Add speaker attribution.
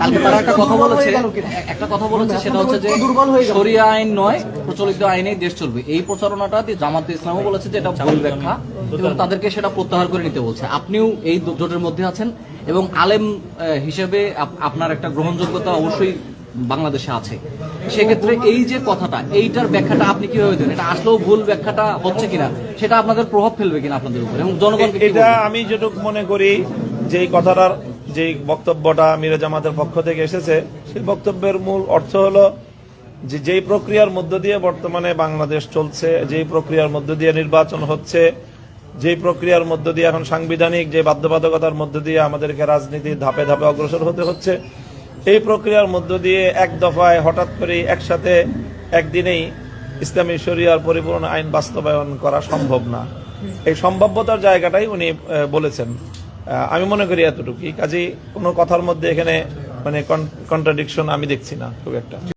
Speaker 1: কালকে তারা একটা কথা বলেছে সেটা হচ্ছে যে শরিয়া আইন নয়, প্রচলিত আইনেই দেশ চলবে। এই প্রচারণাটা জামাতে ইসলামও বলেছে যে এটা ভুল ব্যাখ্যা এবং তাদেরকে সেটা প্রত্যাহার করে নিতে বলছে। আপনিও এই জোটের মধ্যে আছেন এবং আলেম হিসেবে আপনার একটা গ্রহণযোগ্যতা অবশ্যই বাংলাদেশে আছে। সেক্ষেত্রে এই যে কথাটা, এইটার ব্যাখ্যাটা আপনি কিভাবে দেন? এটা আসলেও ভুল ব্যাখ্যাটা হচ্ছে কিনা, সেটা আপনাদের প্রভাব ফেলবে কিনা আপনাদের উপর এবং জনগণকে?
Speaker 2: এটা আমি যেটুকু মনে করি যে কথাটার যে বক্তব্যটা মিরে জামাতের পক্ষ থেকে এসেছে, সেই বক্তব্যের মূল অর্থ হলো যে যেই প্রক্রিয়ার মধ্য দিয়ে বর্তমানে বাংলাদেশ চলছে, যেই প্রক্রিয়ার মধ্য দিয়ে নির্বাচন হচ্ছে, যেই প্রক্রিয়ার মধ্য দিয়ে এখন সাংবিধানিক যে বাধ্যবাধকতার মধ্য দিয়ে আমাদেরকে রাজনীতির ধাপে ধাপে অগ্রসর হতে হচ্ছে, এই প্রক্রিয়ার মধ্য দিয়ে এক দফায় হঠাৎ করে একসাথে একদিনেই ইসলামী শরিয়ার পরিপূর্ণ আইন বাস্তবায়ন করা সম্ভব না। এই সম্ভাব্যতার জায়গাটাই উনি বলেছেন। আমি মনে করি এতটুকুই। কাজেই কোনো কথার মধ্যে এখানে মানে কন্ট্রাডিকশন আমি দেখছি না খুব একটা।